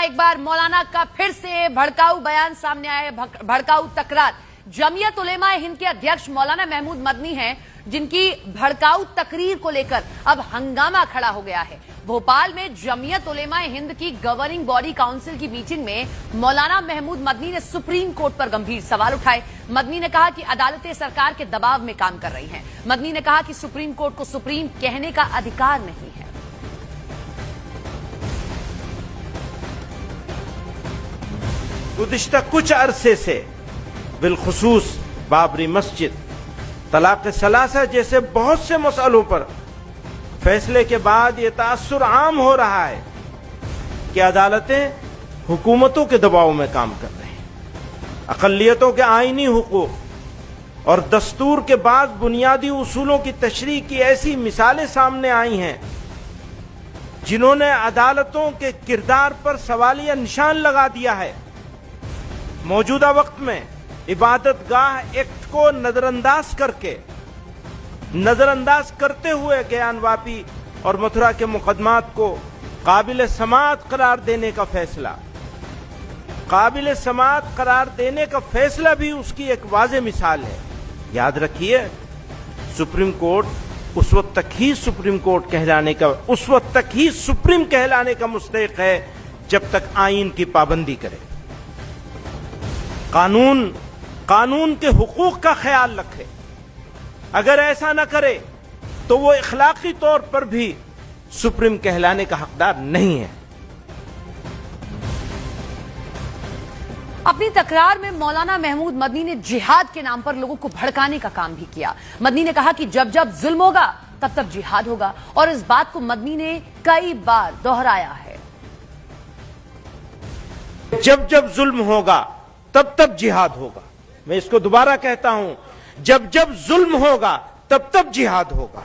एक बार मौलाना का फिर से भड़काऊ बयान सामने आया है, भड़काऊ तकरार। जमीयत उलेमा हिंद के अध्यक्ष मौलाना महमूद मदनी हैं, जिनकी भड़काऊ तकरीर को लेकर अब हंगामा खड़ा हो गया है। भोपाल में जमीयत उलेमा हिंद की गवर्निंग बॉडी काउंसिल की मीटिंग में मौलाना महमूद मदनी ने सुप्रीम कोर्ट पर गंभीर सवाल उठाए। मदनी ने कहा कि अदालतें सरकार के दबाव में काम कर रही हैं। मदनी ने कहा कि सुप्रीम कोर्ट को सुप्रीम कहने का अधिकार नहीं है। गुज़िश्ता कुछ अरसे से बिलखुसूस बाबरी मस्जिद, तलाक सलासा जैसे बहुत से मसलों पर फैसले के बाद ये तासुर आम हो रहा है कि अदालतें हुकूमतों के दबाव में काम कर रही हैं। अक़लियतों के आईनी हुकूक और दस्तूर के बाद बुनियादी उसूलों की तशरीह की ऐसी मिसालें सामने आई हैं जिन्होंने अदालतों के किरदार पर सवालिया निशान लगा दिया है। मौजूदा वक्त में इबादत गाह एक्ट को नजरअंदाज करते हुए ज्ञानवापी और मथुरा के मुकदमात को काबिल समाअत करार देने का फैसला भी उसकी एक वाज़ेह मिसाल है। याद रखिए, सुप्रीम कोर्ट उस वक्त तक ही सुप्रीम कहलाने का मुस्तहिक है जब तक आईन की पाबंदी करे, कानून के हुकूक का ख्याल रखे। अगर ऐसा न करे तो वो इखलाकी तौर पर भी सुप्रीम कहलाने का हकदार नहीं है। अपनी तकरार में मौलाना महमूद मदनी ने जिहाद के नाम पर लोगों को भड़काने का काम भी किया। मदनी ने कहा कि जब जब जुल्म होगा तब तब जिहाद होगा, और इस बात को मदनी ने कई बार दोहराया है। जब जब जुल्म होगा तब तब जिहाद होगा। मैं इसको दोबारा कहता हूं, जब जब जुल्म होगा तब तब जिहाद होगा।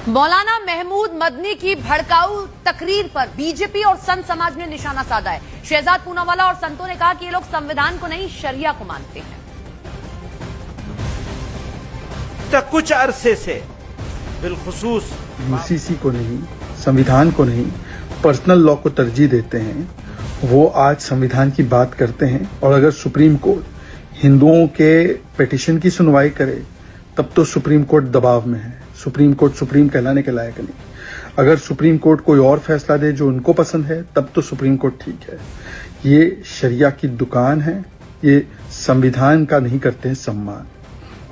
मौलाना महमूद मदनी की भड़काऊ तकरीर पर बीजेपी और संत समाज ने निशाना साधा है। शहजाद पूनावाला और संतों ने कहा कि ये लोग संविधान को नहीं, शरिया को मानते हैं। कुछ अरसे से बिलखुसूस यूसीसी को नहीं, संविधान को नहीं, पर्सनल लॉ को तरजीह देते हैं। वो आज संविधान की बात करते हैं, और अगर सुप्रीम कोर्ट हिंदुओं के पिटीशन की सुनवाई करे तब तो सुप्रीम कोर्ट दबाव में है। सुप्रीम कोर्ट सुप्रीम कहलाने के लायक नहीं। अगर सुप्रीम कोर्ट कोई और फैसला दे जो उनको पसंद है तब तो सुप्रीम कोर्ट ठीक है। ये शरिया की दुकान है, ये संविधान का नहीं करते हैं सम्मान।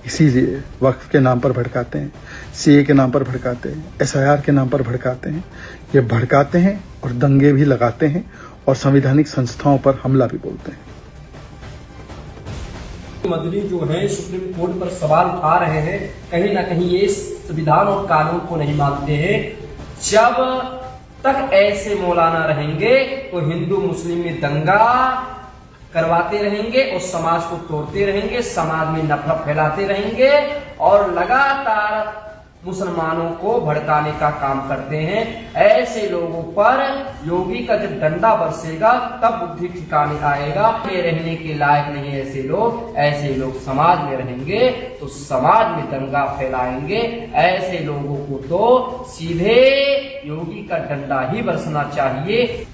इसीलिए वक्फ के नाम पर भड़काते हैं, सीए के नाम पर भड़काते हैं, एसआईआर के नाम पर भड़काते हैं। ये भड़काते हैं और दंगे भी लगाते हैं और संवैधानिक संस्थाओं पर हमला भी बोलते हैं। मदनी जो है सुप्रीम कोर्ट पर सवाल उठा रहे हैं, कहीं ना कहीं ये संविधान और कानून को नहीं मानते हैं। जब तक ऐसे मौलाना रहेंगे तो हिंदू मुस्लिम में दंगा करवाते रहेंगे और समाज को तोड़ते रहेंगे, समाज में नफरत फैलाते रहेंगे और लगातार मुसलमानों को भड़काने का काम करते हैं। ऐसे लोगों पर योगी का जब डंडा बरसेगा तब बुद्धि ठिकाने आएगा। ये रहने के लायक नहीं ऐसे लोग समाज में रहेंगे तो समाज में दंगा फैलाएंगे। ऐसे लोगों को तो सीधे योगी का डंडा ही बरसना चाहिए।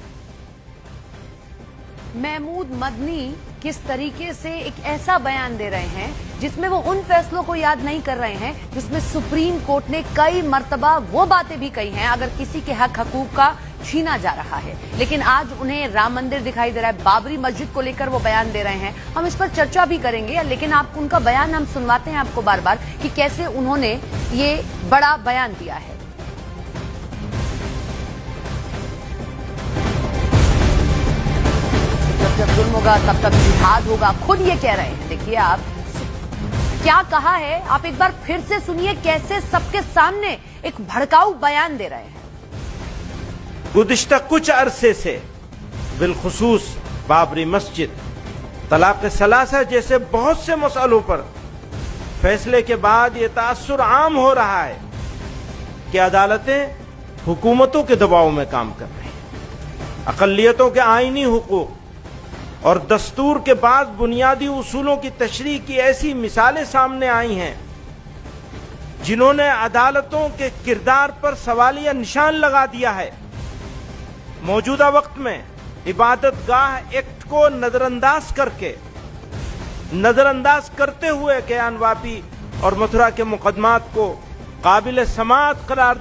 महमूद मदनी किस तरीके से एक ऐसा बयान दे रहे हैं जिसमें वो उन फैसलों को याद नहीं कर रहे हैं जिसमें सुप्रीम कोर्ट ने कई मर्तबा वो बातें भी कही हैं अगर किसी के हक हकूक का छीना जा रहा है। लेकिन आज उन्हें राम मंदिर दिखाई दे रहा है, बाबरी मस्जिद को लेकर वो बयान दे रहे हैं। हम इस पर चर्चा भी करेंगे, लेकिन आप उनका बयान हम सुनवाते हैं आपको बार बार कि कैसे उन्होंने ये बड़ा बयान दिया है। जब जुल्म होगा तब तब जिहाद होगा, खुद ये कह रहे हैं। देखिए आप क्या कहा है, आप एक बार फिर से सुनिए कैसे सबके सामने एक भड़काऊ बयान दे रहे हैं। गुज़िश्ता कुछ अरसे से बिलखुसूस बाबरी मस्जिद, तलाक सलासा जैसे बहुत से मसलों पर फैसले के बाद ये तासुर आम हो रहा है कि अदालतें हुकूमतों के दबाव में काम कर रही हैं। अक़लियतों के आईनी हुकूक और दस्तूर के बाद बुनियादी उसूलों की तशरीह की ऐसी मिसालें सामने आई हैं जिन्होंने अदालतों के किरदार पर सवालिया निशान लगा दिया है। मौजूदा वक्त में इबादत गाह एक्ट को नजरअंदाज करते हुए ज्ञानवापी और मथुरा के मुकदमात को काबिल समाअत करार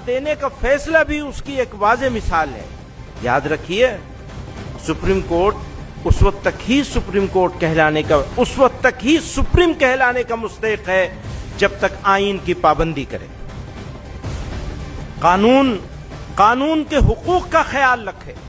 देने का फैसला भी उसकी एक वाज़ेह मिसाल है। याद रखिए, सुप्रीम कोर्ट उस वक्त तक ही सुप्रीम कहलाने का मुस्तहिक है जब तक आईन की पाबंदी करे, कानून के हुकूक का ख्याल रखे।